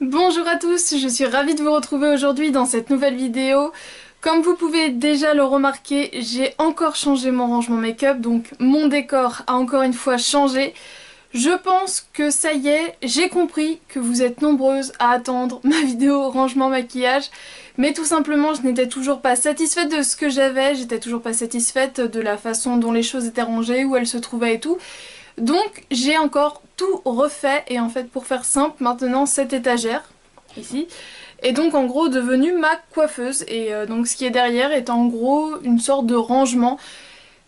Bonjour à tous, je suis ravie de vous retrouver aujourd'hui dans cette nouvelle vidéo. Comme vous pouvez déjà le remarquer, j'ai encore changé mon rangement make-up, donc mon décor a encore une fois changé. Je pense que ça y est, j'ai compris que vous êtes nombreuses à attendre ma vidéo rangement maquillage, mais tout simplement je n'étais toujours pas satisfaite de ce que j'avais, j'étais toujours pas satisfaite de la façon dont les choses étaient rangées, où elles se trouvaient et tout. Donc j'ai encore tout refait et en fait pour faire simple, maintenant cette étagère, ici, est donc en gros devenue ma coiffeuse et donc ce qui est derrière est en gros une sorte de rangement.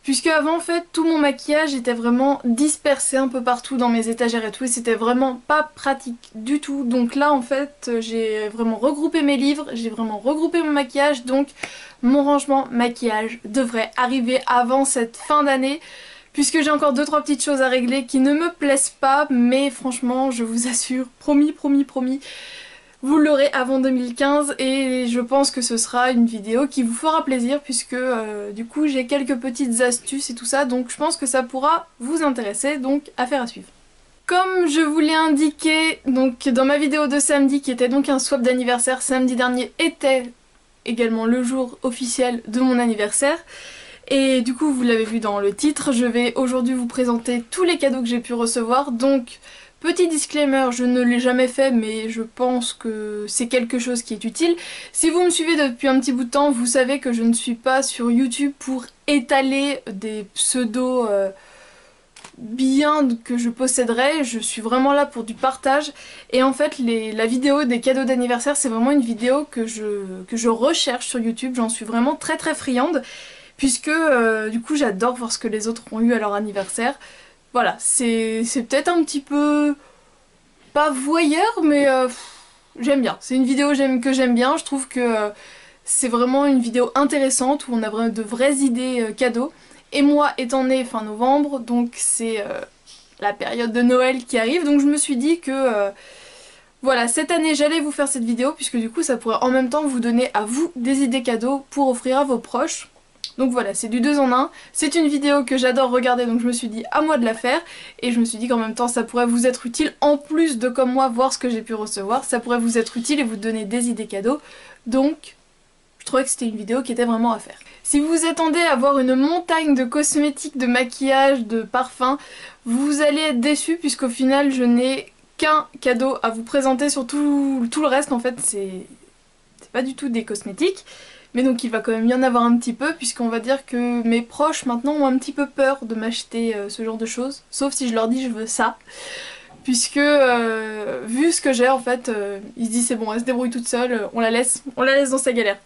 Puisque avant en fait tout mon maquillage était vraiment dispersé un peu partout dans mes étagères et tout et c'était vraiment pas pratique du tout. Donc là en fait j'ai vraiment regroupé mes livres, j'ai vraiment regroupé mon maquillage, donc mon rangement maquillage devrait arriver avant cette fin d'année. Puisque j'ai encore 2-3 petites choses à régler qui ne me plaisent pas, mais franchement je vous assure, promis, promis, promis, vous l'aurez avant 2015 et je pense que ce sera une vidéo qui vous fera plaisir puisque du coup j'ai quelques petites astuces et tout ça, donc je pense que ça pourra vous intéresser, donc affaire à suivre. Comme je vous l'ai indiqué donc dans ma vidéo de samedi qui était donc un swap d'anniversaire, samedi dernier était également le jour officiel de mon anniversaire. Et du coup vous l'avez vu dans le titre, je vais aujourd'hui vous présenter tous les cadeaux que j'ai pu recevoir. Donc petit disclaimer, je ne l'ai jamais fait mais je pense que c'est quelque chose qui est utile. Si vous me suivez depuis un petit bout de temps, vous savez que je ne suis pas sur YouTube pour étaler des pseudos biens que je posséderais, je suis vraiment là pour du partage. Et en fait la vidéo des cadeaux d'anniversaire c'est vraiment une vidéo que je recherche sur YouTube, j'en suis vraiment très très friande. Puisque du coup j'adore voir ce que les autres ont eu à leur anniversaire. Voilà, c'est peut-être un petit peu pas voyeur mais j'aime bien. C'est une vidéo que j'aime bien, je trouve que c'est vraiment une vidéo intéressante où on a vraiment de vraies idées cadeaux. Et moi étant née fin novembre, donc c'est la période de Noël qui arrive, donc je me suis dit que voilà, cette année j'allais vous faire cette vidéo puisque du coup ça pourrait en même temps vous donner à vous des idées cadeaux pour offrir à vos proches. Donc voilà, c'est du 2 en 1, c'est une vidéo que j'adore regarder donc je me suis dit à moi de la faire et je me suis dit qu'en même temps ça pourrait vous être utile en plus de comme moi voir ce que j'ai pu recevoir, ça pourrait vous être utile et vous donner des idées cadeaux, donc je trouvais que c'était une vidéo qui était vraiment à faire. Si vous vous attendez à voir une montagne de cosmétiques, de maquillage, de parfums, vous allez être déçus puisqu'au final je n'ai qu'un cadeau à vous présenter sur tout le reste. En fait c'est pas du tout des cosmétiques. Mais donc il va quand même y en avoir un petit peu puisqu'on va dire que mes proches maintenant ont un petit peu peur de m'acheter ce genre de choses. Sauf si je leur dis je veux ça. Puisque vu ce que j'ai en fait, ils se disent c'est bon, elle se débrouille toute seule, on la laisse dans sa galère.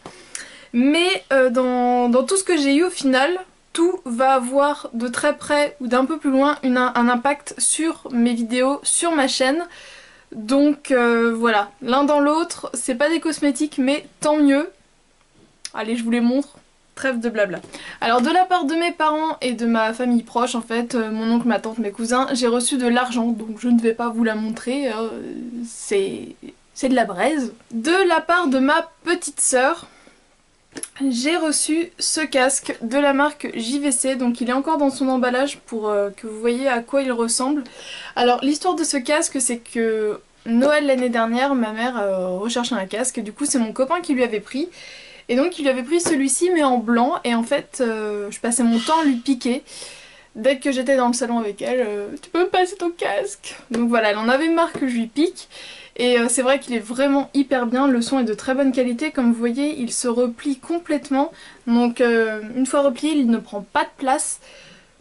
Mais dans tout ce que j'ai eu au final, tout va avoir de très près ou d'un peu plus loin un impact sur mes vidéos, sur ma chaîne. Donc voilà, l'un dans l'autre, c'est pas des cosmétiques mais tant mieux. Allez, je vous les montre. Trêve de blabla. Alors de la part de mes parents et de ma famille proche en fait, mon oncle, ma tante, mes cousins, j'ai reçu de l'argent donc je ne vais pas vous la montrer, c'est de la braise. De la part de ma petite sœur, j'ai reçu ce casque de la marque JVC, donc il est encore dans son emballage pour que vous voyez à quoi il ressemble. Alors l'histoire de ce casque c'est que Noël l'année dernière, ma mère recherchait un casque, du coup c'est mon copain qui lui avait pris. Et donc il lui avait pris celui-ci mais en blanc et en fait je passais mon temps à lui piquer. Dès que j'étais dans le salon avec elle, tu peux me passer ton casque? Donc voilà, elle en avait marre que je lui pique. Et c'est vrai qu'il est vraiment hyper bien, le son est de très bonne qualité, comme vous voyez il se replie complètement. Donc une fois replié il ne prend pas de place.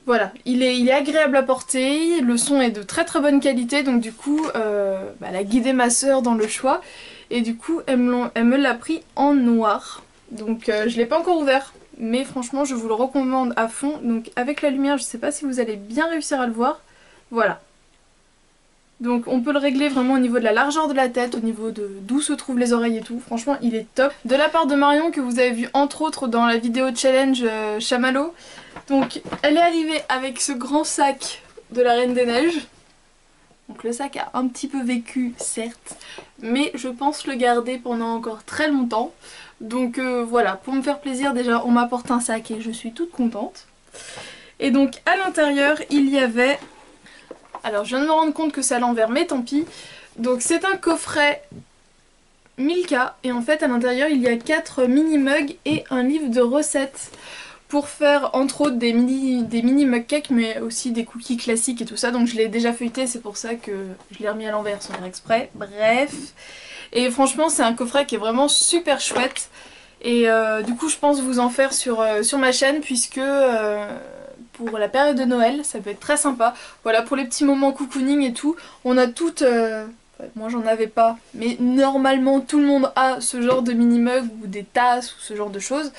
Voilà, il est agréable à porter, le son est de très très bonne qualité, donc du coup elle a guidé ma soeur dans le choix. Et du coup elle me l'a pris en noir. Donc je l'ai pas encore ouvert, mais franchement je vous le recommande à fond. Donc avec la lumière je sais pas si vous allez bien réussir à le voir. Voilà. Donc on peut le régler vraiment au niveau de la largeur de la tête, au niveau de d'où se trouvent les oreilles et tout. Franchement il est top. De la part de Marion que vous avez vu entre autres dans la vidéo challenge chamallow. Donc elle est arrivée avec ce grand sac de la Reine des Neiges. Donc le sac a un petit peu vécu certes, mais je pense le garder pendant encore très longtemps. Donc voilà, pour me faire plaisir déjà on m'apporte un sac et je suis toute contente. Et donc à l'intérieur il y avait... Alors je viens de me rendre compte que c'est à l'envers mais tant pis. Donc c'est un coffret Milka et en fait à l'intérieur il y a 4 mini mugs et un livre de recettes pour faire entre autres des mini mug cakes mais aussi des cookies classiques et tout ça, donc je l'ai déjà feuilleté, c'est pour ça que je l'ai remis à l'envers sans faire exprès, bref. Et franchement c'est un coffret qui est vraiment super chouette et du coup je pense vous en faire sur ma chaîne puisque pour la période de Noël ça peut être très sympa. Voilà, pour les petits moments cocooning et tout, on a toutes... moi j'en avais pas, mais normalement tout le monde a ce genre de mini mug ou des tasses ou ce genre de choses.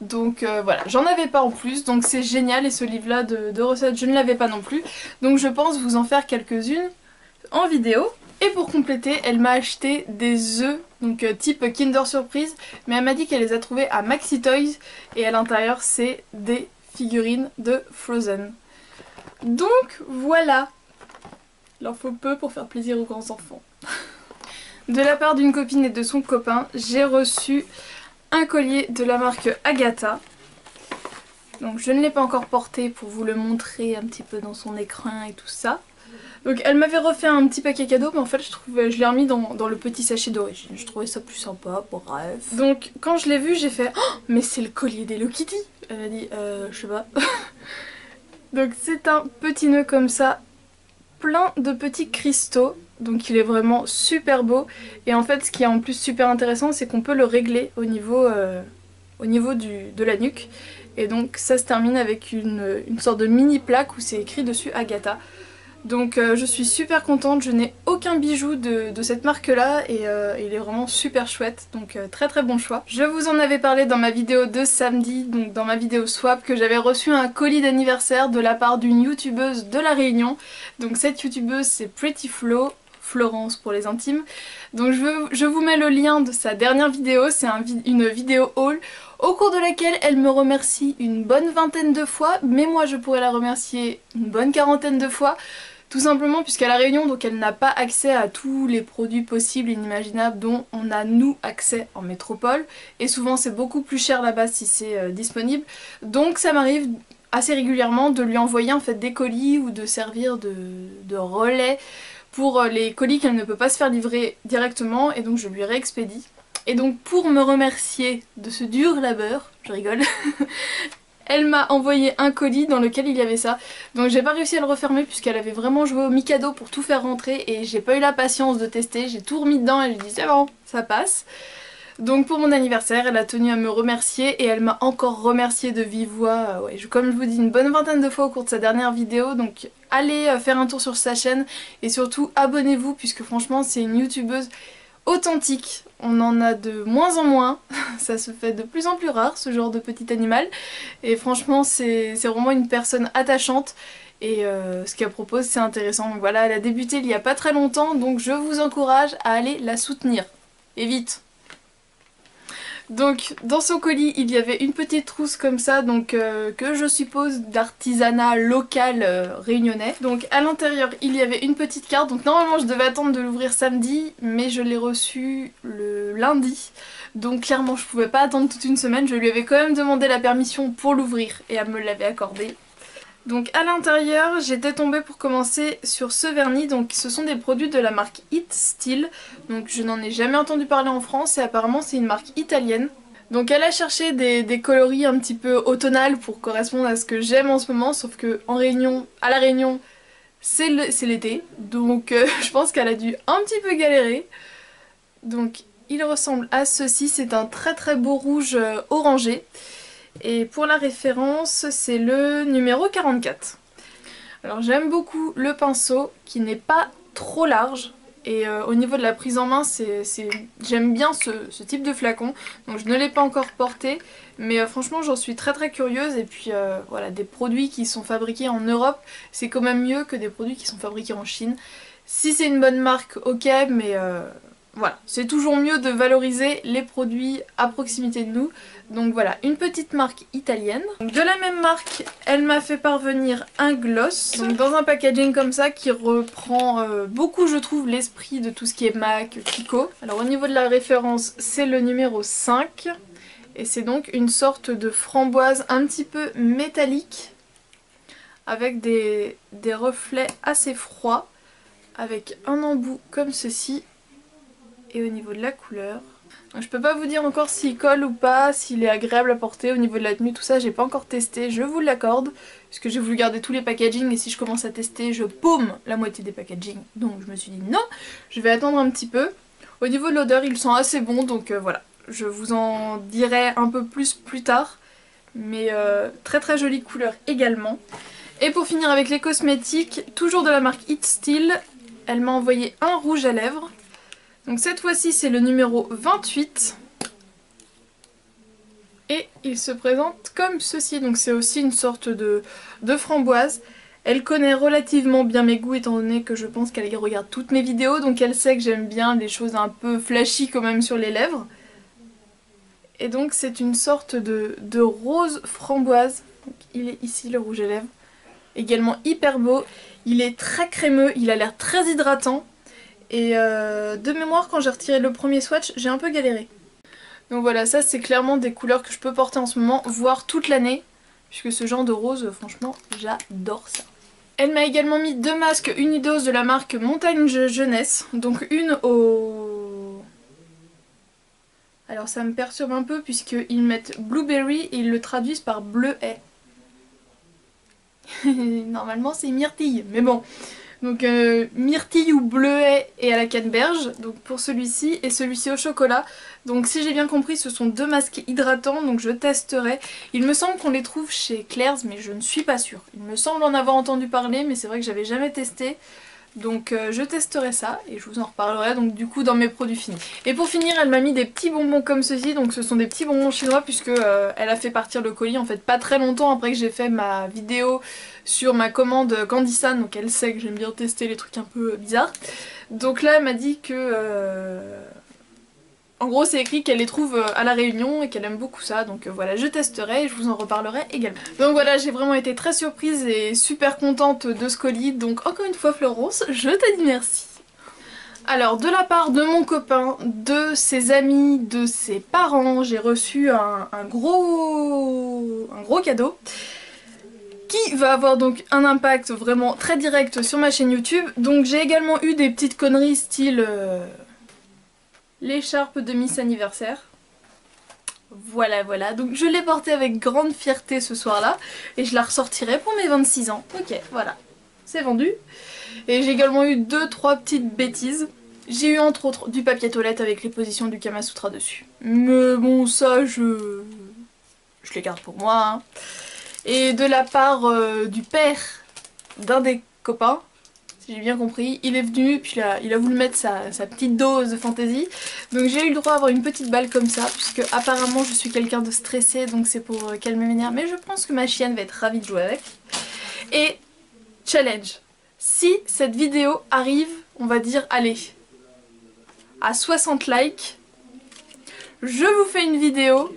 Donc voilà, j'en avais pas en plus, donc c'est génial et ce livre là de recettes je ne l'avais pas non plus. Donc je pense vous en faire quelques-unes en vidéo. Et pour compléter, elle m'a acheté des œufs, donc type Kinder Surprise, mais elle m'a dit qu'elle les a trouvés à Maxi Toys et à l'intérieur c'est des figurines de Frozen. Donc voilà, il en faut peu pour faire plaisir aux grands enfants. De la part d'une copine et de son copain, j'ai reçu un collier de la marque Agatha. Donc je ne l'ai pas encore porté pour vous le montrer un petit peu dans son écran et tout ça. Donc elle m'avait refait un petit paquet cadeau, mais en fait je l'ai remis dans le petit sachet d'origine. Je trouvais ça plus sympa, bref. Donc quand je l'ai vu j'ai fait oh, mais c'est le collier d'Hello Kitty. Elle m'a dit je sais pas. Donc c'est un petit nœud comme ça, plein de petits cristaux. Donc il est vraiment super beau. Et en fait ce qui est en plus super intéressant c'est qu'on peut le régler au niveau de la nuque. Et donc ça se termine avec une sorte de mini plaque où c'est écrit dessus Agatha. Donc je suis super contente, je n'ai aucun bijou de cette marque là et il est vraiment super chouette, donc très très bon choix. Je vous en avais parlé dans ma vidéo de samedi, donc dans ma vidéo swap, que j'avais reçu un colis d'anniversaire de la part d'une youtubeuse de La Réunion. Donc cette youtubeuse c'est Pretty Flo, Florence pour les intimes. Donc je vous mets le lien de sa dernière vidéo, c'est une vidéo haul au cours de laquelle elle me remercie une bonne vingtaine de fois, mais moi je pourrais la remercier une bonne quarantaine de fois. Tout simplement puisqu'à La Réunion, donc elle n'a pas accès à tous les produits possibles et inimaginables dont on a nous accès en métropole. Et souvent c'est beaucoup plus cher là-bas si c'est disponible. Donc ça m'arrive assez régulièrement de lui envoyer en fait des colis ou de servir de relais pour les colis qu'elle ne peut pas se faire livrer directement et donc je lui réexpédie. Et donc pour me remercier de ce dur labeur, je rigole, elle m'a envoyé un colis dans lequel il y avait ça. Donc j'ai pas réussi à le refermer puisqu'elle avait vraiment joué au Mikado pour tout faire rentrer et j'ai pas eu la patience de tester. J'ai tout remis dedans et j'ai dit c'est bon, ça passe. Donc pour mon anniversaire, elle a tenu à me remercier et elle m'a encore remercié de vive voix, ouais, comme je vous dis, une bonne vingtaine de fois au cours de sa dernière vidéo. Donc allez faire un tour sur sa chaîne et surtout abonnez-vous puisque franchement c'est une youtubeuse authentique. On en a de moins en moins, ça se fait de plus en plus rare ce genre de petit animal et franchement c'est vraiment une personne attachante et ce qu'elle propose c'est intéressant. Donc voilà, elle a débuté il y a pas très longtemps donc je vous encourage à aller la soutenir et vite. Donc dans son colis il y avait une petite trousse comme ça donc que je suppose d'artisanat local réunionnais. Donc à l'intérieur il y avait une petite carte, donc normalement je devais attendre de l'ouvrir samedi mais je l'ai reçue le lundi. Donc clairement je pouvais pas attendre toute une semaine, je lui avais quand même demandé la permission pour l'ouvrir et elle me l'avait accordé. Donc à l'intérieur j'étais tombée pour commencer sur ce vernis, donc ce sont des produits de la marque It Still, donc je n'en ai jamais entendu parler en France et apparemment c'est une marque italienne. Donc elle a cherché des coloris un petit peu automnales pour correspondre à ce que j'aime en ce moment, sauf que à La Réunion c'est l'été, donc je pense qu'elle a dû un petit peu galérer. Donc il ressemble à ceci, c'est un très très beau rouge orangé. Et pour la référence, c'est le numéro 44. Alors j'aime beaucoup le pinceau qui n'est pas trop large. Et au niveau de la prise en main, j'aime bien ce type de flacon. Donc je ne l'ai pas encore porté. Mais franchement j'en suis très très curieuse. Et puis voilà, des produits qui sont fabriqués en Europe, c'est quand même mieux que des produits qui sont fabriqués en Chine. Si c'est une bonne marque, ok, mais voilà, c'est toujours mieux de valoriser les produits à proximité de nous. Donc voilà, une petite marque italienne. De la même marque, elle m'a fait parvenir un gloss. Donc dans un packaging comme ça qui reprend beaucoup, je trouve, l'esprit de tout ce qui est MAC, Kiko. Alors au niveau de la référence, c'est le numéro 5. Et c'est donc une sorte de framboise un petit peu métallique. Avec des reflets assez froids. Avec un embout comme ceci. et au niveau de la couleur. Donc, je peux pas vous dire encore s'il colle ou pas, s'il est agréable à porter au niveau de la tenue, tout ça j'ai pas encore testé, je vous l'accorde. Puisque j'ai voulu garder tous les packaging et si je commence à tester je paume la moitié des packaging. Donc je me suis dit non, je vais attendre un petit peu. Au niveau de l'odeur il sent assez bon donc voilà. Je vous en dirai un peu plus tard. Mais très très jolie couleur également. Et pour finir avec les cosmétiques, toujours de la marque It Still, elle m'a envoyé un rouge à lèvres. Donc cette fois-ci c'est le numéro 28. Et il se présente comme ceci, donc c'est aussi une sorte de framboise. Elle connaît relativement bien mes goûts étant donné que je pense qu'elle regarde toutes mes vidéos, donc elle sait que j'aime bien les choses un peu flashy quand même sur les lèvres. Et donc c'est une sorte de rose framboise, donc, il est ici le rouge à lèvres. Également hyper beau, il est très crémeux, il a l'air très hydratant. Et de mémoire quand j'ai retiré le premier swatch, j'ai un peu galéré. Donc voilà, ça c'est clairement des couleurs que je peux porter en ce moment, voire toute l'année. Puisque ce genre de rose, franchement, j'adore ça. Elle m'a également mis 2 masques Unidos de la marque Montagne Jeunesse. Donc une au... Alors ça me perturbe un peu puisqu'ils mettent Blueberry et ils le traduisent par bleuet. Normalement c'est myrtille, mais bon. Donc myrtille ou bleuet et à la canneberge, donc pour celui-ci, et celui-ci au chocolat. Donc si j'ai bien compris ce sont 2 masques hydratants, donc je testerai. Il me semble qu'on les trouve chez Claire's mais je ne suis pas sûre. Il me semble en avoir entendu parler mais c'est vrai que j'avais jamais testé. Donc je testerai ça et je vous en reparlerai donc du coup dans mes produits finis. Et pour finir elle m'a mis des petits bonbons comme ceci, donc ce sont des petits bonbons chinois puisque elle a fait partir le colis en fait pas très longtemps après que j'ai fait ma vidéo sur ma commande Candysan, donc elle sait que j'aime bien tester les trucs un peu bizarres. Donc là elle m'a dit que... En gros c'est écrit qu'elle les trouve à La Réunion et qu'elle aime beaucoup ça, donc voilà je testerai et je vous en reparlerai également. Donc voilà j'ai vraiment été très surprise et super contente de ce colis, donc encore une fois Florence, je te dis merci. Alors de la part de mon copain, de ses amis, de ses parents, j'ai reçu un gros cadeau qui va avoir donc un impact vraiment très direct sur ma chaîne YouTube. Donc j'ai également eu des petites conneries style... l'écharpe de Miss Anniversaire. Voilà, voilà. Donc je l'ai portée avec grande fierté ce soir-là. Et je la ressortirai pour mes 26 ans. Ok, voilà. C'est vendu. Et j'ai également eu 2-3 petites bêtises. J'ai eu entre autres du papier toilette avec les positions du Kama Sutra dessus. Mais bon, ça, je les garde pour moi. Hein. Et de la part du père d'un des copains, si j'ai bien compris, il est venu puis il a voulu mettre sa petite dose de fantaisie. Donc j'ai eu le droit d'avoir une petite balle comme ça, puisque apparemment je suis quelqu'un de stressé, donc c'est pour calmer mes nerfs. Mais je pense que ma chienne va être ravie de jouer avec. Et challenge, si cette vidéo arrive, on va dire, allez, à 60 likes, je vous fais une vidéo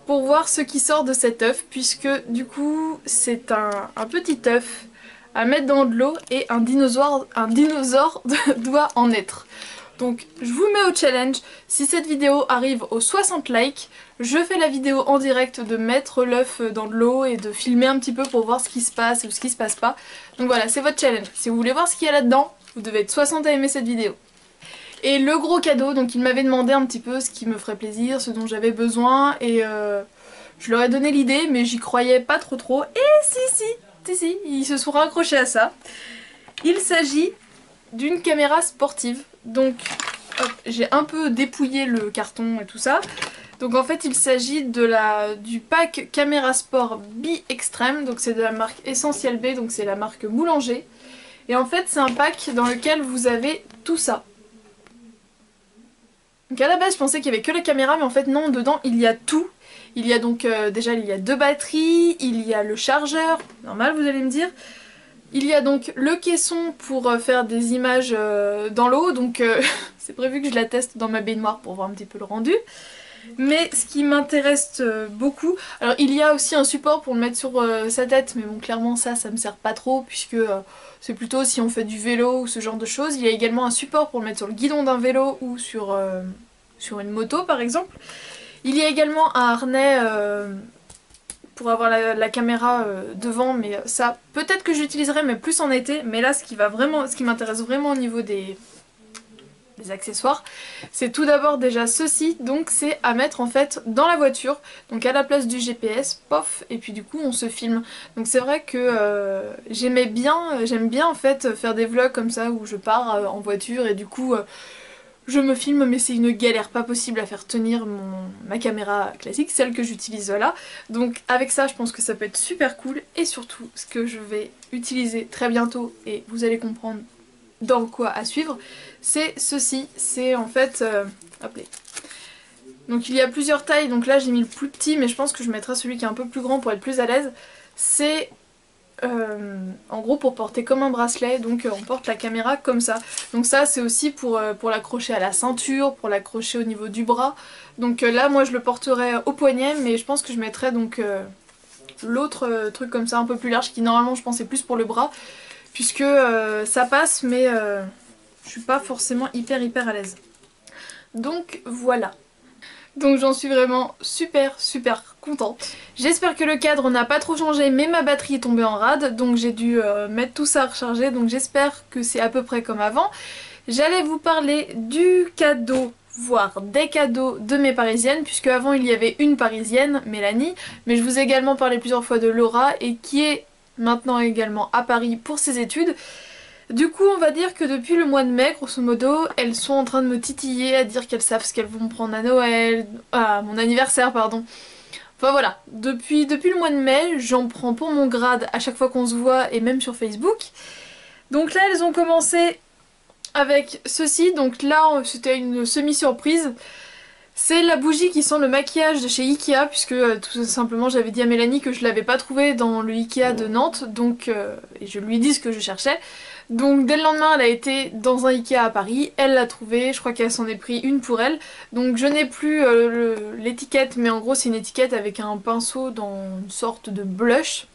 pour voir ce qui sort de cet œuf, puisque du coup c'est un petit œuf à mettre dans de l'eau et un dinosaure doit en être. Donc je vous mets au challenge, si cette vidéo arrive aux 60 likes, je fais la vidéo en direct de mettre l'œuf dans de l'eau et de filmer un petit peu pour voir ce qui se passe ou ce qui se passe pas. Donc voilà, c'est votre challenge. Si vous voulez voir ce qu'il y a là-dedans, vous devez être 60 à aimer cette vidéo. Et le gros cadeau, donc il m'avait demandé un petit peu ce qui me ferait plaisir, ce dont j'avais besoin et je leur ai donné l'idée mais j'y croyais pas trop. Et si, ils se sont raccrochés à ça. Il s'agit d'une caméra sportive. Donc j'ai un peu dépouillé le carton et tout ça. Donc en fait il s'agit du pack Caméra Sport Bi-Extreme. Donc c'est de la marque Essentiel B, donc c'est la marque Boulanger. Et en fait c'est un pack dans lequel vous avez tout ça. Donc à la base je pensais qu'il y avait que la caméra mais en fait non, dedans il y a tout. Il y a donc déjà il y a 2 batteries, il y a le chargeur, normal vous allez me dire. Il y a donc le caisson pour faire des images dans l'eau, donc c'est prévu que je la teste dans ma baignoire pour voir un petit peu le rendu. Mais ce qui m'intéresse beaucoup, alors il y a aussi un support pour le mettre sur sa tête, mais bon clairement ça me sert pas trop puisque c'est plutôt si on fait du vélo ou ce genre de choses. Il y a également un support pour le mettre sur le guidon d'un vélo ou sur une moto par exemple. Il y a également un harnais pour avoir la caméra devant, mais ça peut-être que j'utiliserai mais plus en été. Mais là ce qui m'intéresse vraiment au niveau des les accessoires. C'est tout d'abord déjà ceci, donc c'est à mettre en fait dans la voiture, donc à la place du GPS, pof, et puis du coup on se filme. Donc c'est vrai que j'aime bien en fait faire des vlogs comme ça où je pars en voiture et du coup je me filme, mais c'est une galère pas possible à faire tenir ma caméra classique, celle que j'utilise là. Donc avec ça je pense que ça peut être super cool, et surtout ce que je vais utiliser très bientôt, et vous allez comprendre dans quoi à suivre, c'est ceci. C'est en fait... hop là. Donc il y a plusieurs tailles, donc là j'ai mis le plus petit, mais je pense que je mettrai celui qui est un peu plus grand pour être plus à l'aise. C'est en gros pour porter comme un bracelet, donc on porte la caméra comme ça. Donc ça c'est aussi pour l'accrocher à la ceinture, pour l'accrocher au niveau du bras. Donc là moi je le porterai au poignet, mais je pense que je mettrai donc l'autre truc comme ça un peu plus large, qui normalement je pense est plus pour le bras, puisque ça passe, mais je suis pas forcément hyper à l'aise. Donc voilà. Donc j'en suis vraiment super contente. J'espère que le cadre n'a pas trop changé, mais ma batterie est tombée en rade, donc j'ai dû mettre tout ça à recharger, donc j'espère que c'est à peu près comme avant. J'allais vous parler du cadeau, voire des cadeaux de mes parisiennes, puisque avant il y avait une parisienne, Mélanie, mais je vous ai également parlé plusieurs fois de Laura, et qui est maintenant également à Paris pour ses études. Du coup on va dire que depuis le mois de mai, grosso modo, elles sont en train de me titiller à dire qu'elles savent ce qu'elles vont me prendre à Noël, à mon anniversaire pardon. Enfin voilà, depuis le mois de mai, j'en prends pour mon grade à chaque fois qu'on se voit, et même sur Facebook. Donc là elles ont commencé avec ceci, donc là c'était une semi-surprise. C'est la bougie qui sent le maquillage de chez Ikea, puisque tout simplement j'avais dit à Mélanie que je l'avais pas trouvé dans le Ikea de Nantes, donc et je lui ai dit ce que je cherchais. Donc dès le lendemain elle a été dans un Ikea à Paris, elle l'a trouvé, je crois qu'elle s'en est pris une pour elle. Donc je n'ai plus l'étiquette, mais en gros c'est une étiquette avec un pinceau dans une sorte de blush,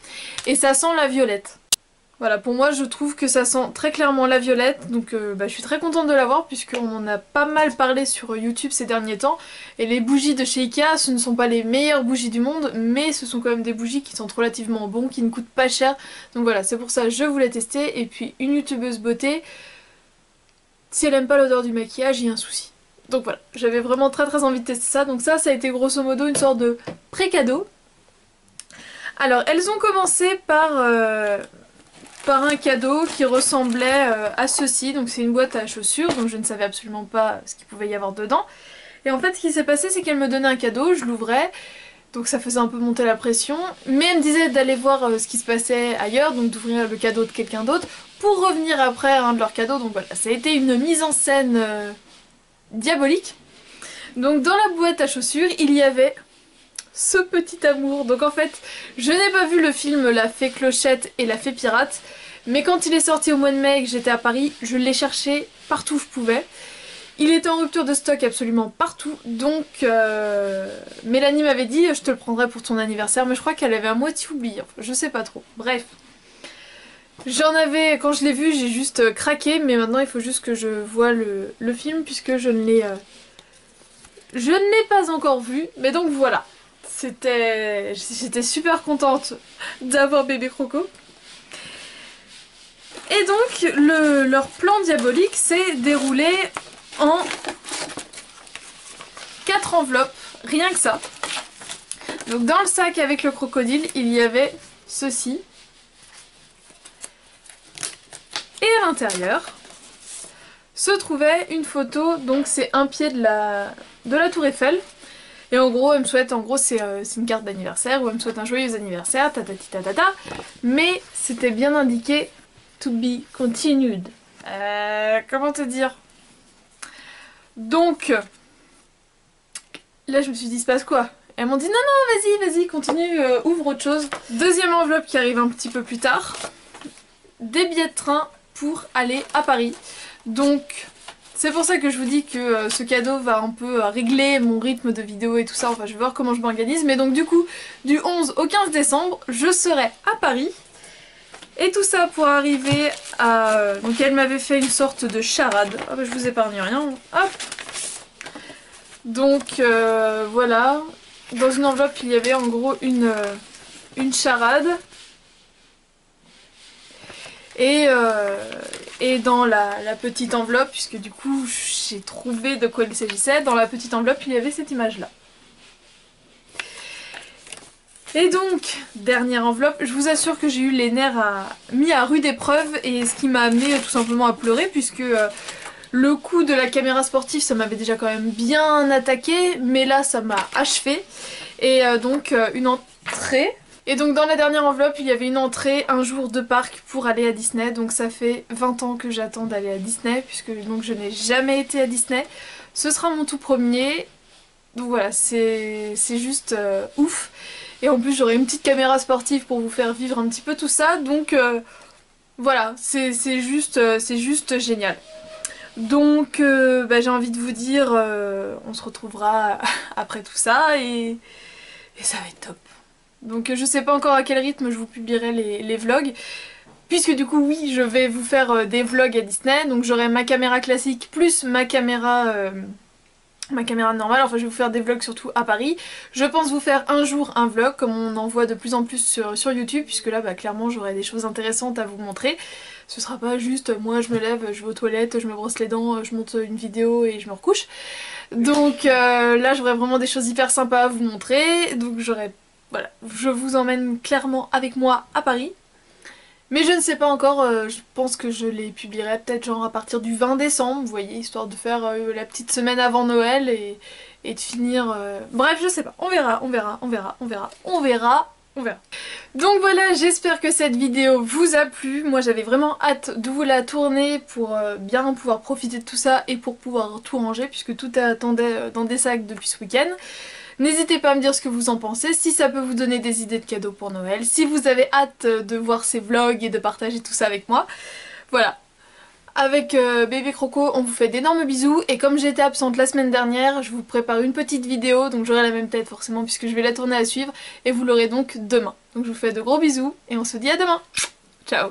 et ça sent la violette. Voilà, pour moi je trouve que ça sent très clairement la violette, donc je suis très contente de l'avoir, puisqu'on en a pas mal parlé sur YouTube ces derniers temps. Et les bougies de chez Ikea, ce ne sont pas les meilleures bougies du monde, mais ce sont quand même des bougies qui sentent relativement bon, qui ne coûtent pas cher. Donc voilà, c'est pour ça que je voulais tester. Et puis une youtubeuse beauté, si elle aime pas l'odeur du maquillage, il y a un souci. Donc voilà, j'avais vraiment très envie de tester ça. Donc ça a été grosso modo une sorte de pré-cadeau. Alors elles ont commencé par un cadeau qui ressemblait à ceci. Donc c'est une boîte à chaussures, donc je ne savais absolument pas ce qu'il pouvait y avoir dedans. Et en fait ce qui s'est passé, c'est qu'elle me donnait un cadeau, je l'ouvrais, donc ça faisait un peu monter la pression, mais elle me disait d'aller voir ce qui se passait ailleurs, donc d'ouvrir le cadeau de quelqu'un d'autre pour revenir après à un de leurs cadeaux. Donc voilà, ça a été une mise en scène diabolique. Donc dans la boîte à chaussures il y avait ce petit amour. Donc en fait je n'ai pas vu le film La Fée Clochette et La Fée Pirate, mais quand il est sorti au mois de mai et que j'étais à Paris, je l'ai cherché partout où je pouvais. Il était en rupture de stock absolument partout, donc Mélanie m'avait dit je te le prendrai pour ton anniversaire, mais je crois qu'elle avait à moitié oublié, enfin, je sais pas trop. Bref, j'en avais, quand je l'ai vu j'ai juste craqué, mais maintenant il faut juste que je voie le film, puisque je ne l'ai pas encore vu, mais donc voilà. J'étais super contente d'avoir bébé Croco. Et donc leur plan diabolique s'est déroulé en 4 enveloppes, rien que ça. Donc dans le sac avec le crocodile, il y avait ceci. Et à l'intérieur se trouvait une photo, donc c'est un pied de la tour Eiffel. Et en gros, elle me souhaite, c'est une carte d'anniversaire où elle me souhaite un joyeux anniversaire, tatati tatata. Mais c'était bien indiqué to be continued. Comment te dire? Donc, là je me suis dit, il se passe quoi? Elles m'ont dit non, non, vas-y, continue, ouvre autre chose. Deuxième enveloppe qui arrive un petit peu plus tard. Des billets de train pour aller à Paris. Donc, c'est pour ça que je vous dis que ce cadeau va un peu régler mon rythme de vidéo et tout ça. Enfin, je vais voir comment je m'organise. Mais donc du coup, du 11 au 15 décembre, je serai à Paris. Et tout ça pour arriver à... Donc elle m'avait fait une sorte de charade. Ah bah, je vous épargne rien. Hop. Donc voilà. Dans une enveloppe, il y avait en gros une charade. Et dans la petite enveloppe, puisque du coup j'ai trouvé de quoi il s'agissait. Dans la petite enveloppe, il y avait cette image-là. Et donc, dernière enveloppe, je vous assure que j'ai eu les nerfs mis à rude épreuve et ce qui m'a amené tout simplement à pleurer puisque le coup de la caméra sportive ça m'avait déjà quand même bien attaqué mais là ça m'a achevé et donc une entrée. Et donc dans la dernière enveloppe il y avait une entrée, un jour de parc pour aller à Disney, donc ça fait 20 ans que j'attends d'aller à Disney puisque donc je n'ai jamais été à Disney. Ce sera mon tout premier, donc voilà c'est juste ouf. Et en plus j'aurai une petite caméra sportive pour vous faire vivre un petit peu tout ça. Donc voilà, c'est juste génial. Donc j'ai envie de vous dire, on se retrouvera après tout ça et ça va être top. Donc je sais pas encore à quel rythme je vous publierai les vlogs. Puisque du coup oui, je vais vous faire des vlogs à Disney. Donc j'aurai ma caméra classique plus ma caméra normale, enfin je vais vous faire des vlogs surtout à Paris. Je pense vous faire un jour un vlog comme on en voit de plus en plus sur YouTube puisque là clairement j'aurai des choses intéressantes à vous montrer. Ce sera pas juste moi je me lève, je vais aux toilettes, je me brosse les dents, je monte une vidéo et je me recouche. Donc là j'aurai vraiment des choses hyper sympas à vous montrer. Donc voilà, je vous emmène clairement avec moi à Paris. Mais je ne sais pas encore, je pense que je les publierai peut-être genre à partir du 20 décembre, vous voyez, histoire de faire la petite semaine avant Noël et de finir... Bref, je sais pas, on verra. Donc voilà, j'espère que cette vidéo vous a plu. Moi j'avais vraiment hâte de vous la tourner pour bien pouvoir profiter de tout ça et pour pouvoir tout ranger puisque tout attendait dans des sacs depuis ce week-end. N'hésitez pas à me dire ce que vous en pensez, si ça peut vous donner des idées de cadeaux pour Noël, si vous avez hâte de voir ces vlogs et de partager tout ça avec moi. Voilà. Avec bébé Croco, on vous fait d'énormes bisous et comme j'étais absente la semaine dernière, je vous prépare une petite vidéo, donc j'aurai la même tête forcément puisque je vais la tourner à suivre et vous l'aurez donc demain. Donc je vous fais de gros bisous et on se dit à demain. Ciao.